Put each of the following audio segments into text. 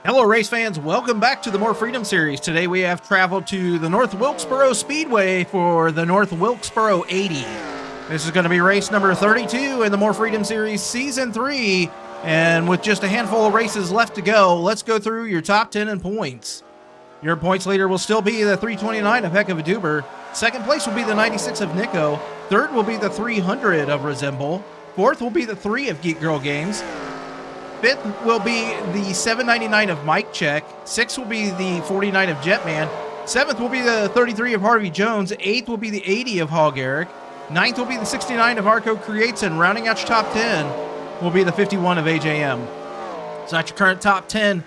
Hello race fans, welcome back to the More Freedom Series. Today we have traveled to the North Wilkesboro Speedway for the North Wilkesboro 80. This is going to be race number 32 in the More Freedom Series Season 3, and with just a handful of races left to go, let's go through your top 10 in points. Your points leader will still be the 329 of Heck of a Duber. Second place will be the 96 of Nico. Third will be the 300 of Resemble. Fourth will be the 3 of Geek Girl Games. Fifth will be the 799 of Mike Check. Sixth will be the 49 of Jetman. Seventh will be the 33 of Harvey Jones. Eighth will be the 80 of Hog Eric. Ninth will be the 69 of Arco Creates. And rounding out your top 10 will be the 51 of AJM. So that's your current top 10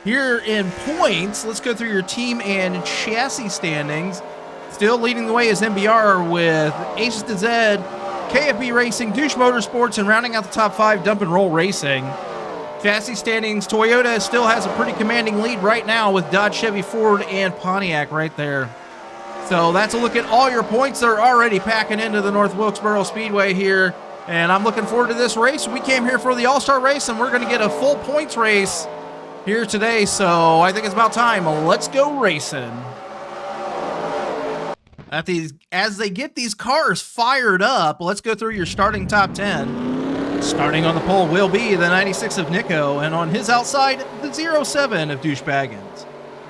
here in points. Let's go through your team and chassis standings. Still leading the way is MBR with Aces to Z, KFB Racing, Douche Motorsports, and rounding out the top 5, Dump and Roll Racing. Chassis standings, Toyota still has a pretty commanding lead right now with Dodge, Chevy, Ford, and Pontiac right there. So that's a look at all your points. They're already packing into the North Wilkesboro Speedway here, and I'm looking forward to this race. We came here for the All-Star race, and we're going to get a full points race here today, so I think it's about time. Let's go racing. As they get these cars fired up, let's go through your starting top 10. Starting on the pole will be the 96 of Nico, and on his outside, the 07 of Douchebaggins.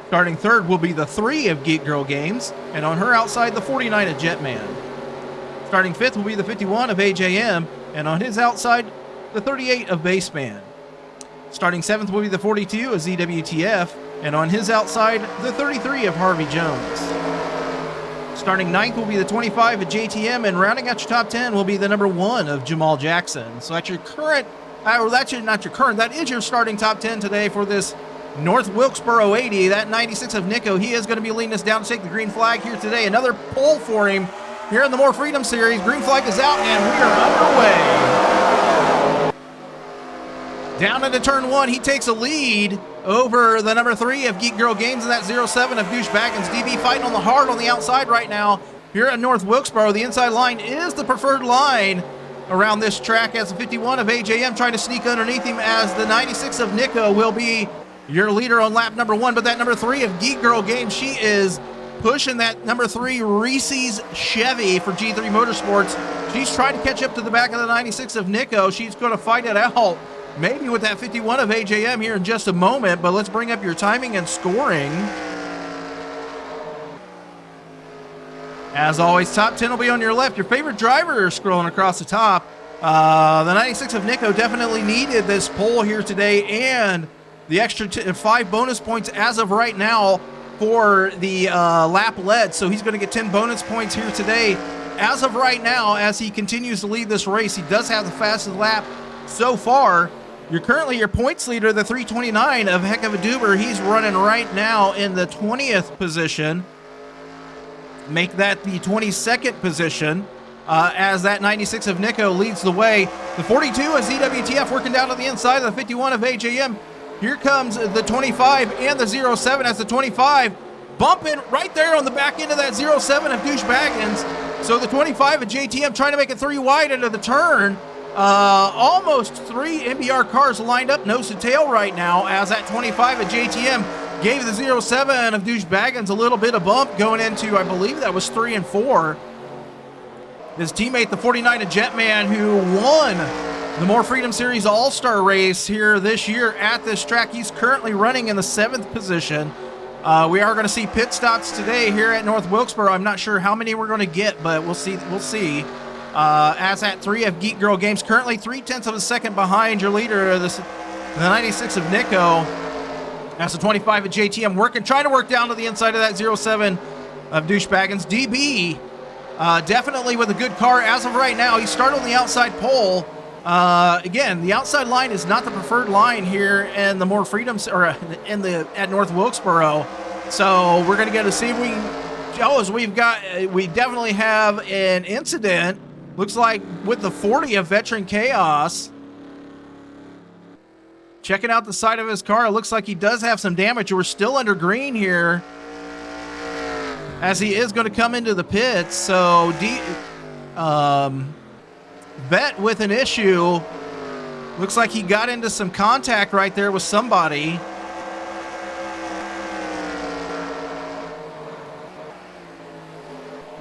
Starting third will be the 3 of Geek Girl Games, and on her outside, the 49 of Jetman. Starting fifth will be the 51 of AJM, and on his outside, the 38 of Baseman. Starting seventh will be the 42 of ZWTF, and on his outside, the 33 of Harvey Jones. Starting ninth will be the 25 of JTM, and rounding out your top 10 will be the number 1 of Jamal Jackson. So that's your current, that is your starting top 10 today for this North Wilkesboro 80. That 96 of Nico, he is going to be leading us down to take the green flag here today. Another pole for him here in the More Freedom Series. Green flag is out, and we are underway. Down into turn 1, he takes a lead over the number 3 of Geek Girl Games and that 07 of Douchebaggins. DB fighting on the hard on the outside right now. Here at North Wilkesboro, the inside line is the preferred line around this track, as the 51 of AJM trying to sneak underneath him, as the 96 of Nico will be your leader on lap number 1. But that number 3 of Geek Girl Games, she is pushing that number 3 Reese's Chevy for G3 Motorsports. She's trying to catch up to the back of the 96 of Nico. She's going to fight it out, maybe with that 51 of AJM here in just a moment, but let's bring up your timing and scoring. As always, top 10 will be on your left. Your favorite driver scrolling across the top. The 96 of Nico definitely needed this pole here today, and the extra 5 bonus points as of right now for the lap led. So he's going to get 10 bonus points here today. As of right now, as he continues to lead this race, he does have the fastest lap so far. You're currently your points leader, the 329 of Heck of a Duber. He's running right now in the 20th position. Make that the 22nd position as that 96 of Nico leads the way. The 42 of ZWTF working down to the inside of the 51 of AJM. Here comes the 25 and the 07 as the 25 bumping right there on the back end of that 07 of Douchebaggins. So the 25 of JTM trying to make it 3 wide into the turn. Almost 3 MBR cars lined up nose to tail right now, as that 25 of JTM gave the 07 of Douchebaggins a little bit of bump going into, I believe that was 3 and 4. His teammate, the 49 of Jetman, who won the More Freedom Series All-Star race here this year at this track, he's currently running in the 7th position. We are going to see pit stops today here at North Wilkesboro. I'm not sure how many we're going to get, but we'll see. As that 3 of Geek Girl Games, currently 0.3 of a second behind your leader, the 96 of Nico. That's the 25 of JTM trying to work down to the inside of that 07 of Douchebaggins. DB definitely with a good car as of right now. He started on the outside pole. Again, the outside line is not the preferred line here in the More Freedom, or at North Wilkesboro. So we're going to get to see if we can. We definitely have an incident. Looks like with the 40 of Veteran Chaos. Checking out the side of his car, it looks like he does have some damage. We're still under green here, as he is going to come into the pits. So Vet with an issue. Looks like he got into some contact right there with somebody.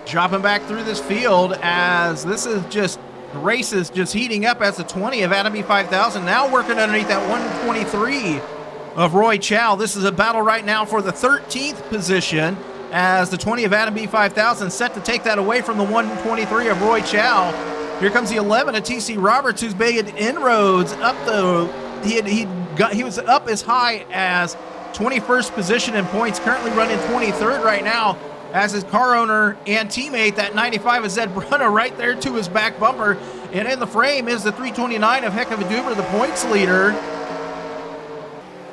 Dropping back through this field as this is just, the race is just heating up as the 20 of Adam B5000 now working underneath that 123 of Roy Chow. This is a battle right now for the 13th position as the 20 of Adam B5000 set to take that away from the 123 of Roy Chow. Here comes the 11 of TC Roberts, who's made inroads up the, he was up as high as 21st position in points, currently running 23rd right now, as his car owner and teammate, that 95 of Zed Brunner, right there to his back bumper. And in the frame is the 329 of Heck of a Duber, the points leader.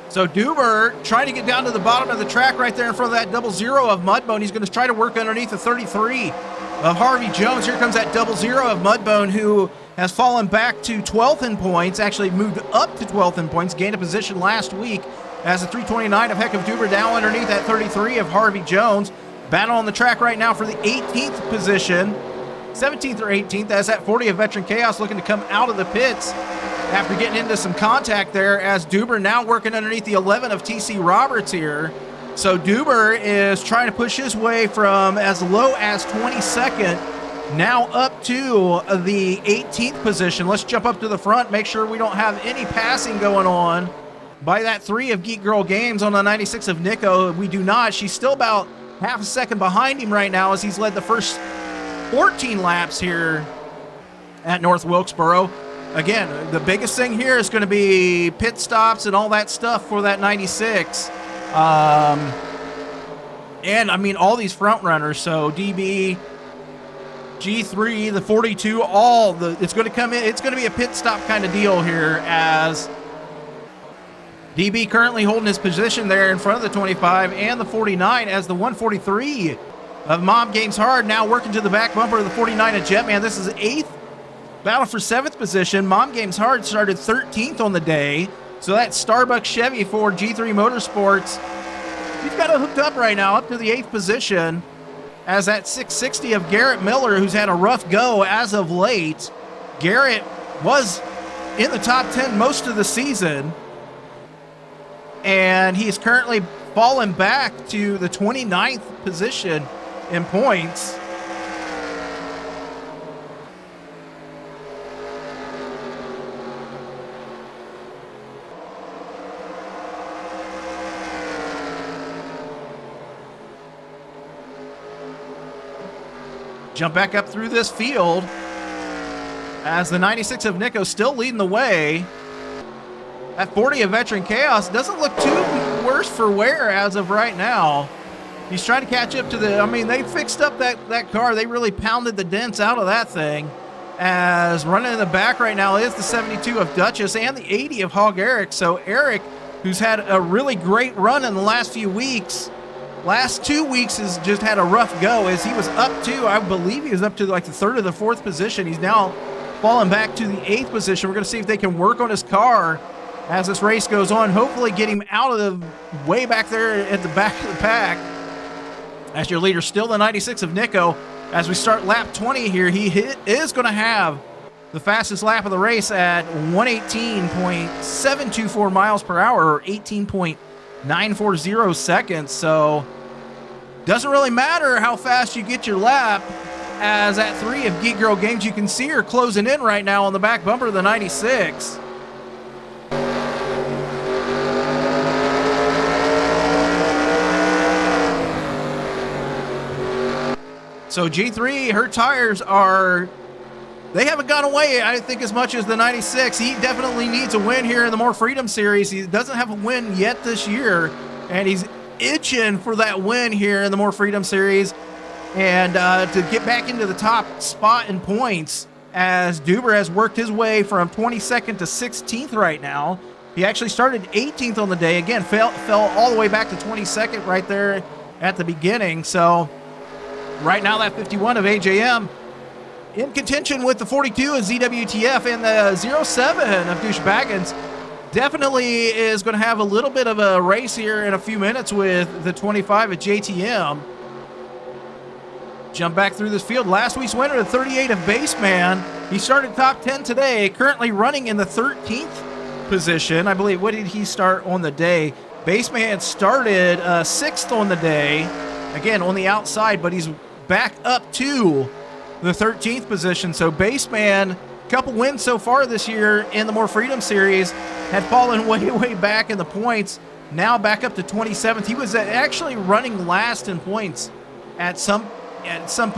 So Duber trying to get down to the bottom of the track right there in front of that 00 of Mudbone. He's going to try to work underneath the 33 of Harvey Jones. Here comes that 00 of Mudbone, who has fallen back to 12th in points, actually moved up to 12th in points, gained a position last week as the 329 of Heck of Duber down underneath that 33 of Harvey Jones. Battle on the track right now for the 18th position, 17th or 18th, as that 40 of Veteran Chaos looking to come out of the pits after getting into some contact there, as Duber now working underneath the 11 of TC Roberts here. So Duber is trying to push his way from as low as 22nd, now up to the 18th position. Let's jump up to the front, make sure we don't have any passing going on by that 3 of Geek Girl Games on the 96 of Nico. We do not. She's still about half a second behind him right now as he's led the first 14 laps here at North Wilkesboro. Again, the biggest thing here is going to be pit stops and all that stuff for that 96. And I mean, all these front runners, so DB, G3, the 42, it's going to come in. It's going to be a pit stop kind of deal here, as DB currently holding his position there in front of the 25 and the 49, as the 143 of Mom Games Hard now working to the back bumper of the 49 of Jetman. This is 8th battle for 7th position. Mom Games Hard started 13th on the day, so that's Starbucks Chevy for G3 Motorsports. He's got it hooked up right now up to the 8th position, as that 660 of Garrett Miller, who's had a rough go as of late. Garrett was in the top 10 most of the season, and he's currently fallen back to the 29th position in points. Jump back up through this field as the 96 of Nico still leading the way. That 40 of Veteran Chaos doesn't look too worse for wear as of right now. He's trying to catch up to the, I mean, they fixed up that car. They really pounded the dents out of that thing. As running in the back right now is the 72 of Duchess and the 80 of Hog Eric. So Eric, who's had a really great run in the last few weeks, last 2 weeks has just had a rough go, as he was up to, I believe he was up to like the 3rd or the 4th position. He's now fallen back to the 8th position. We're going to see if they can work on his car as this race goes on, hopefully get him out of the way back there at the back of the pack. As your leader, still the 96 of Nico. As we start lap 20 here, he is going to have the fastest lap of the race at 118.724 miles per hour, or 18.940 seconds. So doesn't really matter how fast you get your lap, as that 3 of Geek Girl Games, you can see her closing in right now on the back bumper of the 96. So G3, her tires they haven't gone away, I think, as much as the 96. He definitely needs a win here in the More Freedom Series. He doesn't have a win yet this year, and he's itching for that win here in the More Freedom Series, and to get back into the top spot in points, as Duber has worked his way from 22nd to 16th right now. He actually started 18th on the day. Again, fell all the way back to 22nd right there at the beginning. So right now, that 51 of AJM in contention with the 42 of ZWTF and the 07 of Douche Baggins. Definitely is going to have a little bit of a race here in a few minutes with the 25 of JTM. Jump back through this field. Last week's winner, the 38 of Baseman. He started top 10 today, currently running in the 13th position. I believe, what did he start on the day? Baseman started 6th on the day. Again, on the outside, but he's back up to the 13th position. So Baseman, a couple wins so far this year in the More Freedom Series, had fallen way back in the points. Now back up to 27th. He was actually running last in points at some point.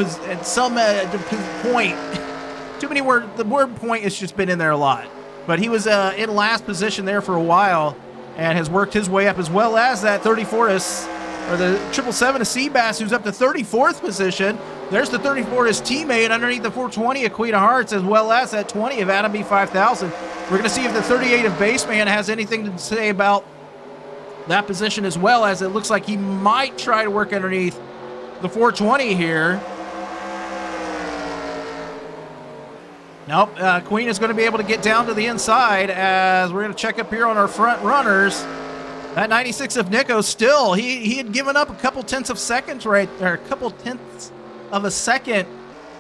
Too many words. The word point has just been in there a lot. But he was in last position there for a while and has worked his way up, as well as that 34 is, or the 777 of Seabass, who's up to 34th position. There's the 34 his teammate underneath the 420 of Queen of Hearts, as well as that 20 of Adam B5000. We're going to see if the 38 of Baseman has anything to say about that position, as well, as it looks like he might try to work underneath the 420 here. Nope, Queen is going to be able to get down to the inside, as we're going to check up here on our front runners. That 96 of Nico still, he had given up a couple tenths of seconds right there, a couple tenths of a second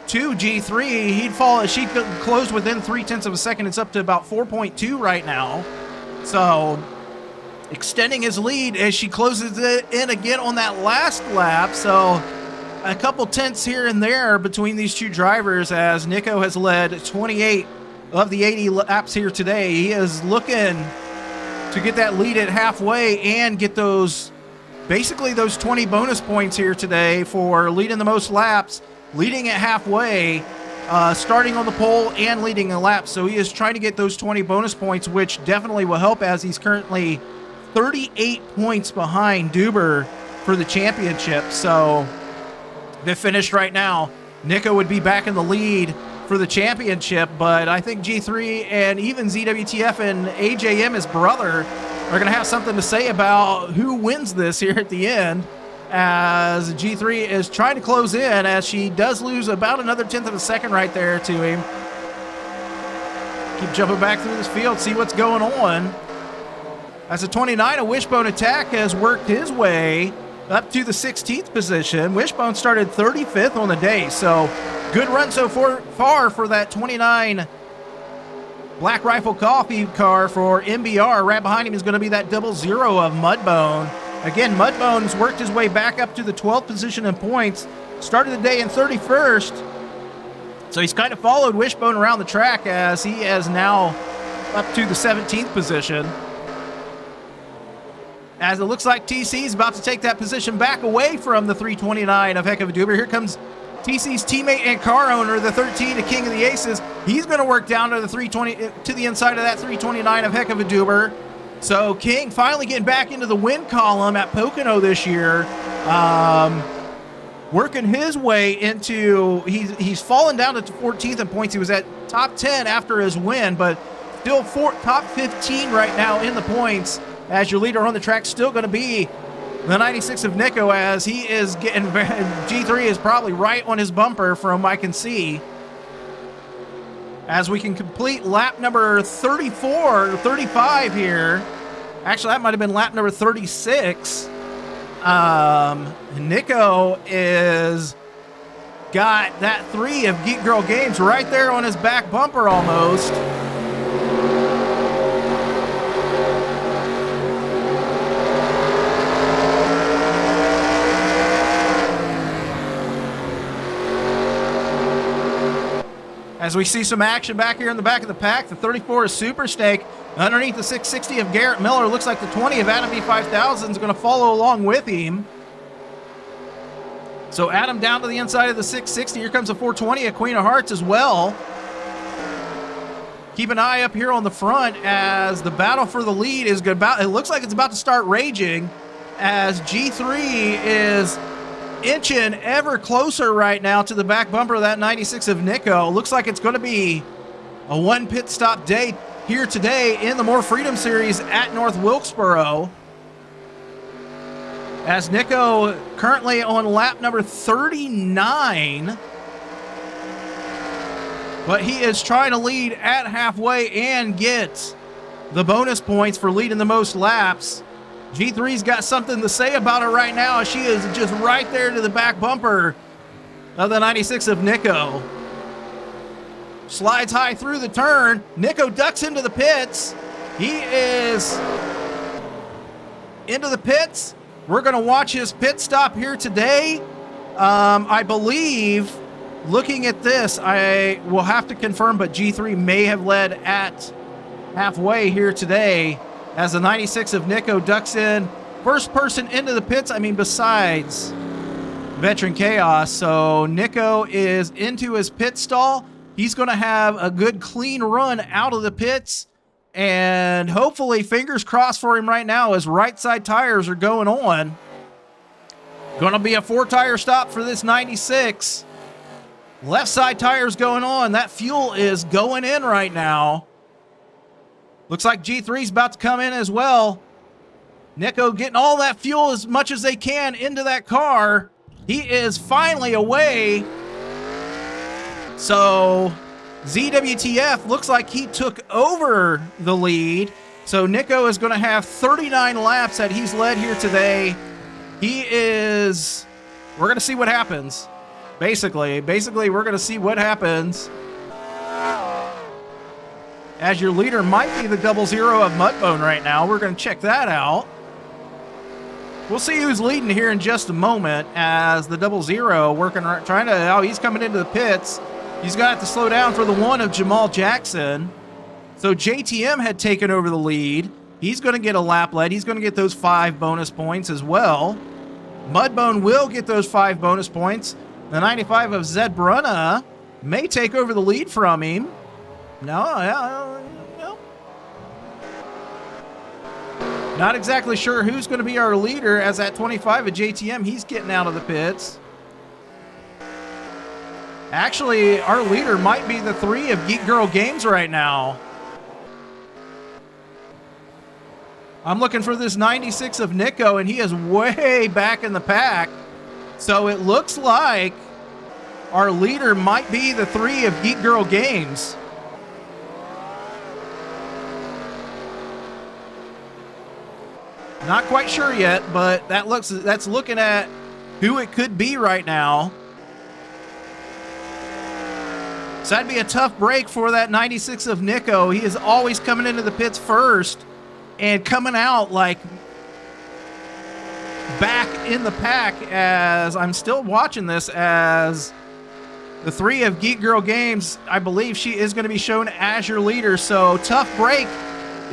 to G3. She closed within 0.3 of a second. It's up to about 4.2 right now. So extending his lead as she closes it in again on that last lap. So a couple tenths here and there between these two drivers, as Nico has led 28 of the 80 laps here today. He is looking to get that lead at halfway and get basically those 20 bonus points here today for leading the most laps, leading at halfway, starting on the pole and leading a lap. So he is trying to get those 20 bonus points, which definitely will help, as he's currently 38 points behind Duber for the championship. So they finished right now, Nico would be back in the lead for the championship, but I think G3 and even ZWTF and AJM, his brother, are going to have something to say about who wins this here at the end, as G3 is trying to close in, as she does lose about another tenth of a second right there to him. Keep jumping back through this field, see what's going on. As a 29, a Wishbone Attack has worked his way up to the 16th position. Wishbone started 35th on the day, so good run so far for that 29 Black Rifle Coffee car for MBR. Right behind him is going to be that 00 of Mudbone. Again, Mudbone's worked his way back up to the 12th position in points. Started the day in 31st. So he's kind of followed Wishbone around the track, as he is now up to the 17th position. As it looks like TC is about to take that position back away from the 329 of Heck of a Duber. Here comes TC's teammate and car owner, the 13 to King of the Aces. He's going to work down to the 320, to the inside of that 329 of Heck of a Duber. So King finally getting back into the win column at Pocono this year. Working his way into, he's fallen down to 14th in points. He was at top 10 after his win, but still top 15 right now in the points. As your leader on the track, still going to be the 96 of Nico, as he is getting, G3 is probably right on his bumper from I can see. As we can complete lap number 34, 35 here. Actually, that might have been lap number 36. Nico is got that 3 of Geek Girl Games right there on his back bumper almost. As we see some action back here in the back of the pack, the 34 is Super Snake. Underneath the 660 of Garrett Miller, looks like the 20 of Adam B5000 is going to follow along with him. So Adam down to the inside of the 660. Here comes the 420 of Queen of Hearts as well. Keep an eye up here on the front, as the battle for the lead is about, it looks like it's about to start raging, as G3 is inching ever closer right now to the back bumper of that 96 of Nico. Looks like it's going to be a one pit stop day here today in the More Freedom Series at North Wilkesboro. As Nico currently on lap number 39. But he is trying to lead at halfway and get the bonus points for leading the most laps. G3's got something to say about it right now. She is just right there to the back bumper of the 96 of Nico. Slides high through the turn. Nico ducks into the pits. He is into the pits. We're going to watch his pit stop here today. I believe, looking at this, I will have to confirm, but G3 may have led at halfway here today as the 96 of Nico ducks in. First person into the pits, I mean, besides Veteran Chaos. So Nico is into his pit stall. He's going to have a good clean run out of the pits. And hopefully, fingers crossed for him right now, as right side tires are going on. Going to be a 4-tire stop for this 96. Left side tires going on. That fuel is going in right now. Looks like G3's about to come in as well. Nico getting all that fuel as much as they can into that car. He is finally away. So ZWTF looks like he took over the lead. So Nico is going to have 39 laps that he's led here today. We're going to see what happens. Basically, we're going to see what happens. As your leader might be the 00 of Mudbone right now. We're going to check that out. We'll see who's leading here in just a moment as the 00 working, he's coming into the pits. He's going to have to slow down for the 1 of Jamal Jackson. So JTM had taken over the lead. He's going to get a lap lead. He's going to get those 5 bonus points as well. Mudbone will get those 5 bonus points. The 95 of Zed Brunna may take over the lead from him. No. Not exactly sure who's going to be our leader, as that 25 of JTM, he's getting out of the pits. Actually, our leader might be the 3 of Geek Girl Games right now. I'm looking for this 96 of Nico, and he is way back in the pack. So it looks like our leader might be the 3 of Geek Girl Games. Not quite sure yet, but that's looking at who it could be right now. So that'd be a tough break for that 96 of Nico. He is always coming into the pits first and coming out like back in the pack, as I'm still watching this as the 3 of Geek Girl Games. I believe she is going to be shown as your leader. So tough break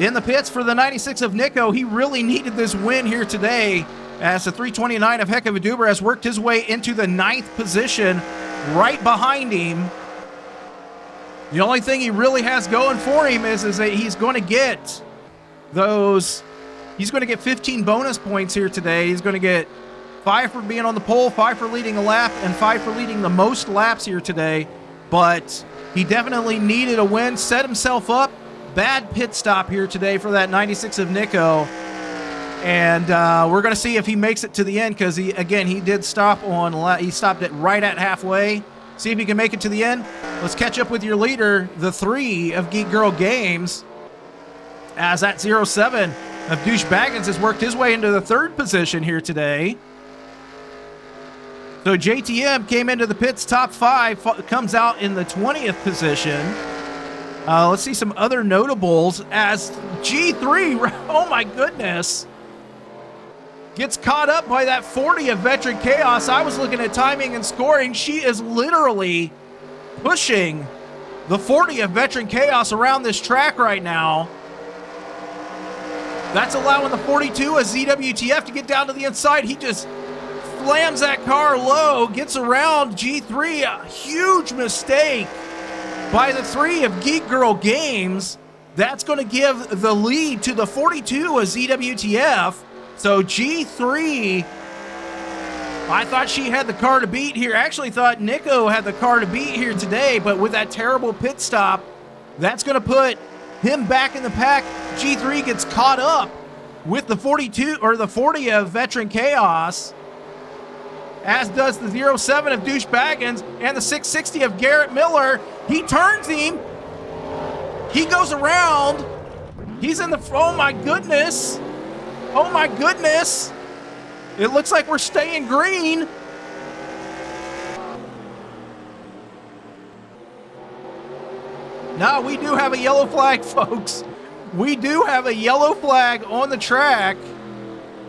in the pits for the 96 of Nico. He really needed this win here today, as the 329 of Heck of a Duber has worked his way into the 9th position right behind him. The only thing he really has going for him is that he's going to get 15 bonus points here today. He's going to get 5 for being on the pole, 5 for leading a lap, and 5 for leading the most laps here today. But he definitely needed a win, set himself up. Bad pit stop here today for that 96 of Nico. And we're going to see if he makes it to the end, because he did stop he stopped it right at halfway. See if he can make it to the end. Let's catch up with your leader, the 3 of Geek Girl Games, as that 07 of Douche Baggins has worked his way into the 3rd position here today. So JTM came into the pits top 5, comes out in the 20th position. Let's see some other notables as G3, oh my goodness, gets caught up by that 40 of Veteran Chaos. I was looking at timing and scoring. She is literally pushing the 40 of Veteran Chaos around this track right now. That's allowing the 42 of ZWTF to get down to the inside. He just slams that car low, gets around G3. A huge mistake by the 3 of Geek Girl Games. That's going to give the lead to the 42 of ZWTF. So G3, I thought she had the car to beat here. Actually thought Nico had the car to beat here today, but with that terrible pit stop, that's going to put him back in the pack. G3 gets caught up with the 42 or the 40 of Veteran Chaos, as does the 07 of Douche Baggins and the 660 of Garrett Miller. He turns him. He goes around. He's in the, oh my goodness. Oh my goodness. It looks like we're staying green. No, we do have a yellow flag, folks. We do have a yellow flag on the track.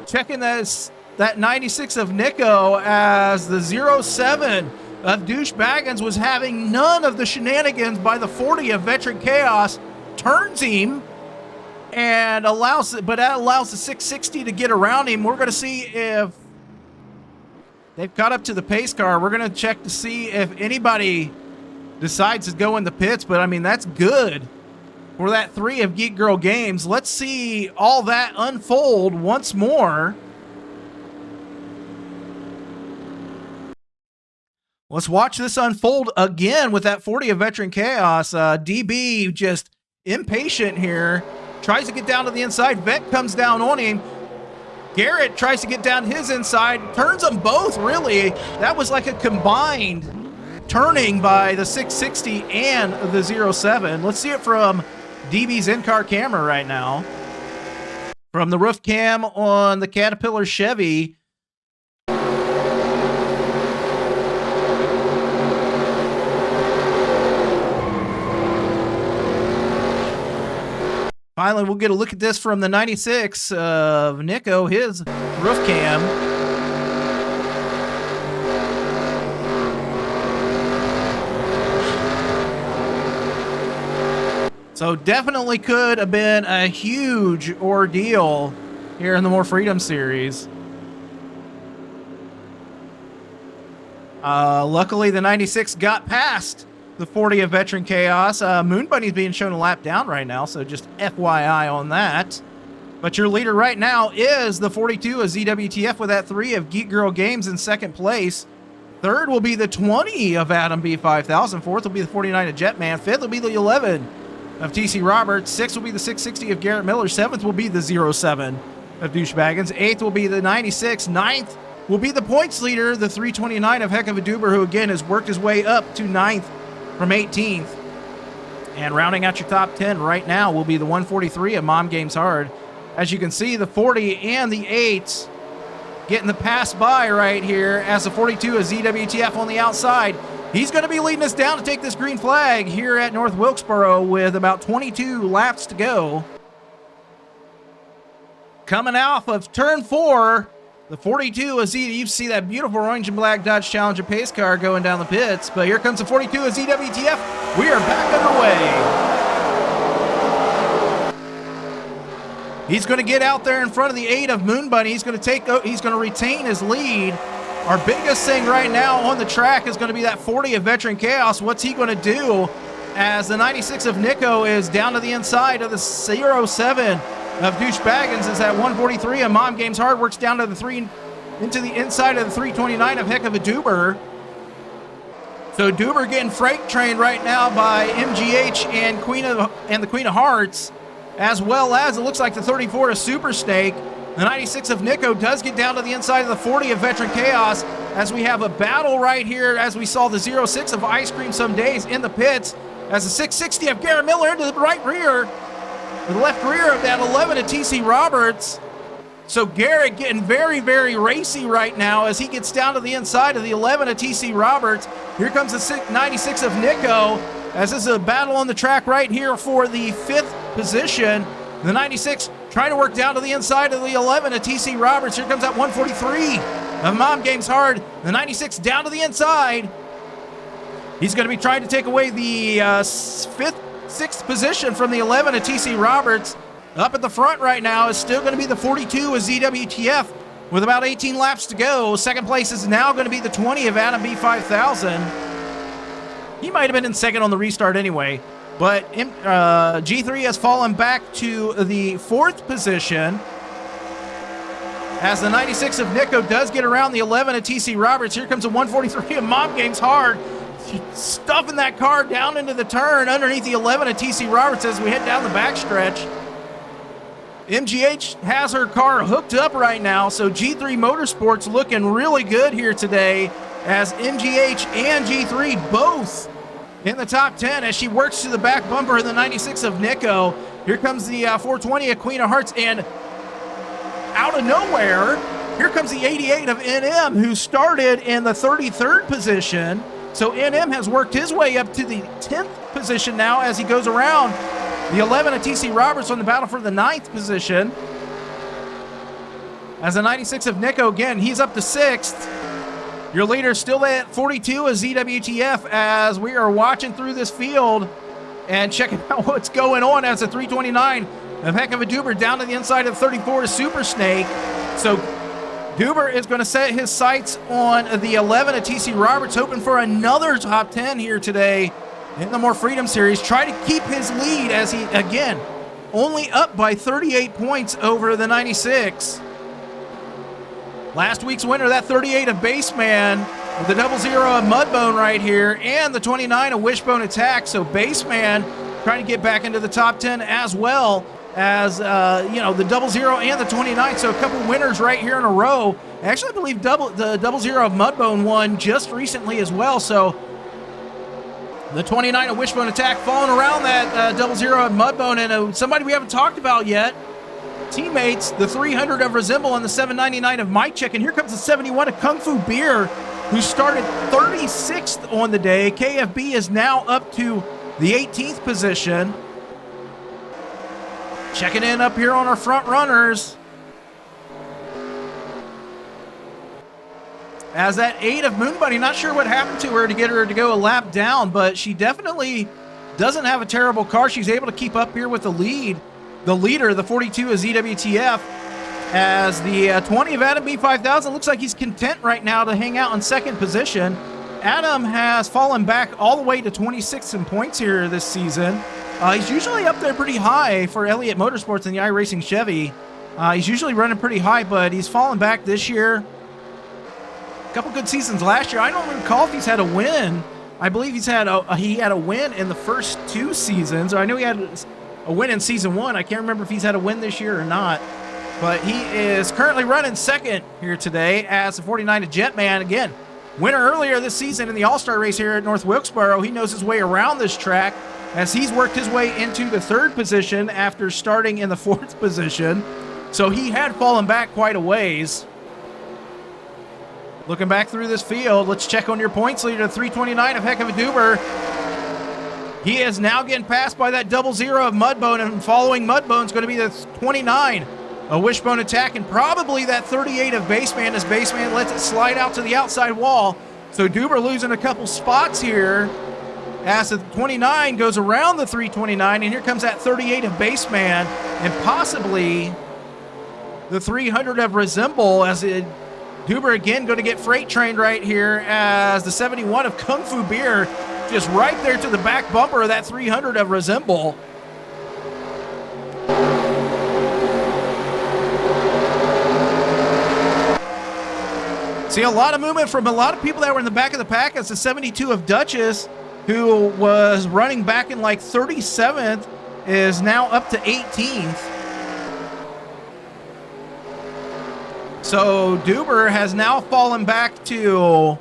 Checking this that 96 of Nico, as the 07 of Douche Baggins was having none of the shenanigans by the 40 of Veteran Chaos, turns him and allows the 660 to get around him. We're going to see if they've caught up to the pace car. We're going to check to see if anybody decides to go in the pits, but I mean, that's good for that 3 of Geek Girl Games. Let's see all that unfold once more. Let's watch this unfold again with that 40 of Veteran Chaos. DB just impatient here. Tries to get down to the inside. Vet comes down on him. Garrett tries to get down his inside. Turns them both, really. That was like a combined turning by the 660 and the 07. Let's see it from DB's in-car camera right now. From the roof cam on the Caterpillar Chevy. Finally, we'll get a look at this from the 96 of Nico, his roof cam. So definitely could have been a huge ordeal here in the More Freedom series. Luckily, the 96 got past the 40 of Veteran Chaos. Moon Bunny's being shown a lap down right now, so just FYI on that. But your leader right now is the 42 of ZWTF with that 3 of Geek Girl Games in second place. Third will be the 20 of Adam B5000. Fourth will be the 49 of Jetman. Fifth will be the 11 of TC Roberts. Sixth will be the 660 of Garrett Miller. Seventh will be the 07 of Douche Baggins. Eighth will be the 96. Ninth will be the points leader, the 329 of Heck of a Duber, who again has worked his way up to ninth from 18th. And rounding out your top 10 right now will be the 143 of Mom Games Hard. As you can see, the 40 and the 8 getting the pass by right here, as the 42 of ZWTF on the outside. He's going to be leading us down to take this green flag here at North Wilkesboro with about 22 laps to go. Coming off of turn 4, the 42 of Z. You see that beautiful orange and black Dodge Challenger pace car going down the pits, but here comes the 42 of ZWTF. We are back underway. He's going to get out there in front of the 8 of Moon Bunny. He's going to retain his lead. Our biggest thing right now on the track is going to be that 40 of Veteran Chaos. What's he going to do, as the 96 of Nico is down to the inside of the 07 of Douche Baggins, is at 143 of Mom Games Hard, works down to the 3 into the inside of the 329 of Heck of a Duber. So Duber getting freight trained right now by MGH and the Queen of Hearts, as well as it looks like the 34 of Super Snake. The 96 of Nico does get down to the inside of the 40 of Veteran Chaos, as we have a battle right here, as we saw the 06 of Ice Cream Some Days in the pits, as the 660 of Garrett Miller into the right rear, the left rear of that 11 of TC Roberts. So Garrett getting very, very racy right now as he gets down to the inside of the 11 of TC Roberts. Here comes the 96 of Nico, as this is a battle on the track right here for the 5th position. The 96 trying to work down to the inside of the 11 of TC Roberts. Here comes that 143 of Mom Games Hard. The 96 down to the inside. He's going to be trying to take away the 6th position from the 11 of TC Roberts. Up at the front right now is still going to be the 42 of ZWTF with about 18 laps to go. Second place is now going to be the 20 of Adam B5000. He might have been in second on the restart anyway. But G3 has fallen back to the 4th position, as the 96 of Nico does get around the 11 of TC Roberts. Here comes a 143 of Mom Games Hard, stuffing that car down into the turn underneath the 11 of TC Roberts as we head down the backstretch. MGH has her car hooked up right now, so G3 Motorsports looking really good here today, as MGH and G3 both in the top 10 as she works to the back bumper of the 96 of Nico. Here comes the 420 of Queen of Hearts, and out of nowhere, here comes the 88 of NM, who started in the 33rd position. So NM has worked his way up to the 10th position now as he goes around the 11 of TC Roberts on the battle for the 9th position. As the 96 of Nico, again, he's up to 6th. Your leader still at 42 is ZWTF as we are watching through this field and checking out what's going on as the 329 of Heck of a Duber down to the inside of 34 is Super Snake. So Duber is going to set his sights on the 11 of TC Roberts, hoping for another top 10 here today in the More Freedom Series. Try to keep his lead as he, again, only up by 38 points over the 96. Last week's winner, that 38 of Baseman, with the 00 of Mudbone right here, and the 29 of Wishbone Attack. So Baseman trying to get back into the top 10 as well as, the 00 and the 29. So a couple winners right here in a row. Actually, I believe the 00 of Mudbone won just recently as well. So the 29 of Wishbone Attack falling around that 00 of Mudbone, and somebody we haven't talked about yet. Teammates, the 300 of Resemble and the 799 of Mike Chick. And here comes the 71 of Kung Fu Beer, who started 36th on the day. KFB is now up to the 18th position. Checking in up here on our front runners. As that 8 of Moon Bunny, not sure what happened to her to get her to go a lap down, but she definitely doesn't have a terrible car. She's able to keep up here with the lead. The leader, the 42 is ZWTF, as the 20 of Adam B5000 looks like he's content right now to hang out in second position. Adam has fallen back all the way to 26th in points here this season. He's usually up there pretty high for Elliott Motorsports and the iRacing Chevy. He's usually running pretty high, but he's fallen back this year. A couple good seasons last year. I don't recall if he's had a win. I believe he had a win in the first 2 seasons. I know he had a win in season 1. I can't remember if he's had a win this year or not. But he is currently running second here today as the 49 of Jetman. Again, winner earlier this season in the All-Star race here at North Wilkesboro. He knows his way around this track as he's worked his way into the 3rd position after starting in the 4th position. So he had fallen back quite a ways. Looking back through this field, let's check on your points leader, 329 of Heck of a Duber. He is now getting passed by that 00 of Mudbone, and following Mudbone is going to be the 29 of Wishbone Attack, and probably that 38 of Baseman as Baseman lets it slide out to the outside wall. So Duber losing a couple spots here as the 29 goes around the 329, and here comes that 38 of Baseman, and possibly the 300 of Resemble as Duber again going to get freight trained right here as the 71 of Kung Fu Beer just right there to the back bumper of that 300 of Resemble. See a lot of movement from a lot of people that were in the back of the pack as the 72 of Duchess, who was running back in like 37th, is now up to 18th. So Duber has now fallen back to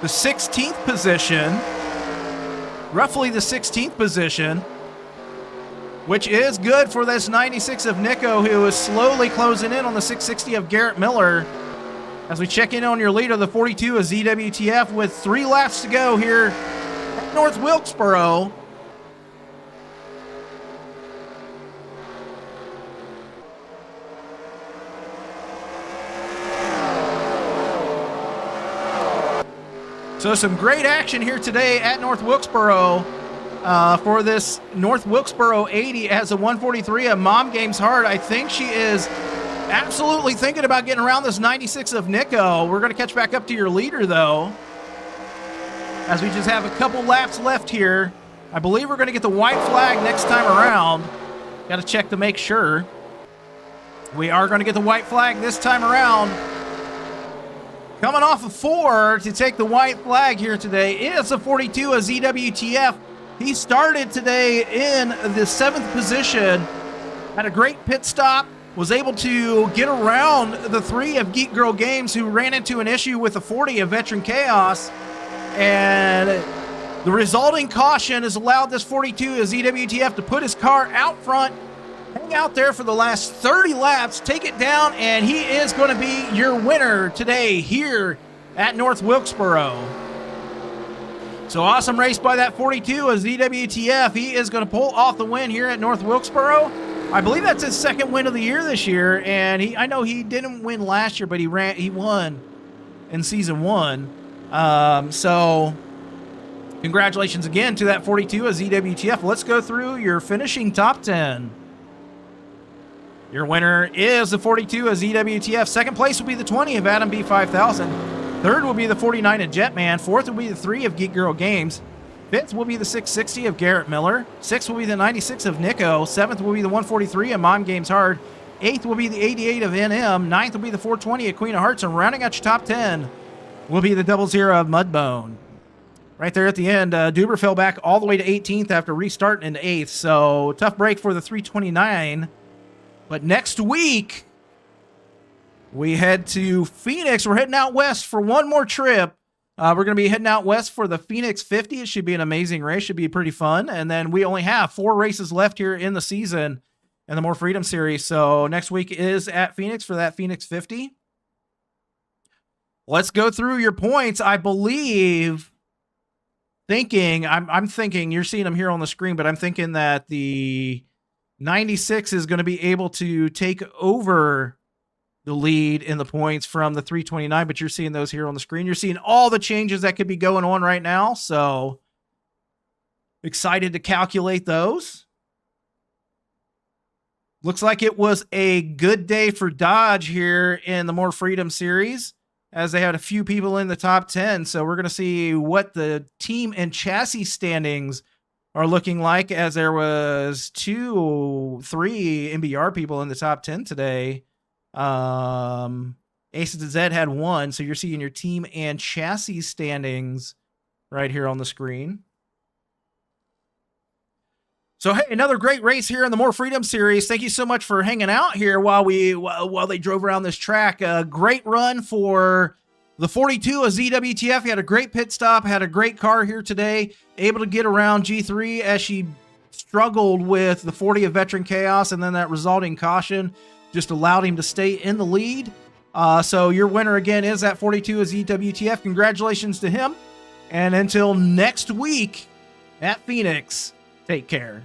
the 16th position, roughly the 16th position, which is good for this 96 of Nico, who is slowly closing in on the 660 of Garrett Miller. As we check in on your leader, the 42 is ZWTF with 3 laps to go here at North Wilkesboro. So some great action here today at North Wilkesboro for this North Wilkesboro 80 as a 143 of Mom Games Hard. I think she is absolutely thinking about getting around this 96 of Nico. We're going to catch back up to your leader, though, as we just have a couple laps left here. I believe we're going to get the white flag next time around. Got to check to make sure. We are going to get the white flag this time around. Coming off of 4 to take the white flag here today is a 42 of ZWTF. He started today in the 7th position, had a great pit stop, was able to get around the 3 of Geek Girl Games, who ran into an issue with the 40 of Veteran Chaos, and the resulting caution has allowed this 42 of ZWTF to put his car out front, hang out there for the last 30 laps, take it down, and he is going to be your winner today here at North Wilkesboro. So awesome race by that 42 of ZWTF. He is going to pull off the win here at North Wilkesboro. I believe that's his second win of the year this year, and I know he didn't win last year, but he won in season 1. So congratulations again to that 42 of ZWTF. Let's go through your finishing top 10. Your winner is the 42 of ZWTF. Second place will be the 20 of Adam B5000. Third will be the 49 of Jetman. Fourth will be the 3 of Geek Girl Games. Fifth will be the 660 of Garrett Miller. Sixth will be the 96 of Nico. Seventh will be the 143 of Mom Games Hard. Eighth will be the 88 of NM. Ninth will be the 420 of Queen of Hearts. And rounding out your top 10 will be the 00 of Mudbone. Right there at the end, Duber fell back all the way to 18th after restarting into 8th. So tough break for the 329. But next week, we head to Phoenix. We're heading out west for one more trip. We're going to be heading out west for the Phoenix 50. It should be an amazing race. Should be pretty fun. And then we only have 4 races left here in the season in the More Freedom Series. So next week is at Phoenix for that Phoenix 50. Let's go through your points. I believe, I'm thinking, you're seeing them here on the screen, but I'm thinking that the 96 is going to be able to take over the lead in the points from the 329, but you're seeing those here on the screen. You're seeing all the changes that could be going on right now. So excited to calculate those. Looks like it was a good day for Dodge here in the More Freedom Series, as they had a few people in the top 10. So we're going to see what the team and chassis standings are looking like, as there was 3 MBR people in the top 10 today. Ace to Z had 1, so you're seeing your team and chassis standings right here on the screen. So hey, another great race here in the More Freedom Series. Thank you so much for hanging out here while they drove around this track. A great run for the 42 of ZWTF. He had a great pit stop, had a great car here today, able to get around G3 as she struggled with the 40 of Veteran Chaos, and then that resulting caution just allowed him to stay in the lead. So your winner again is that 42 of ZWTF. Congratulations to him. And until next week at Phoenix, take care.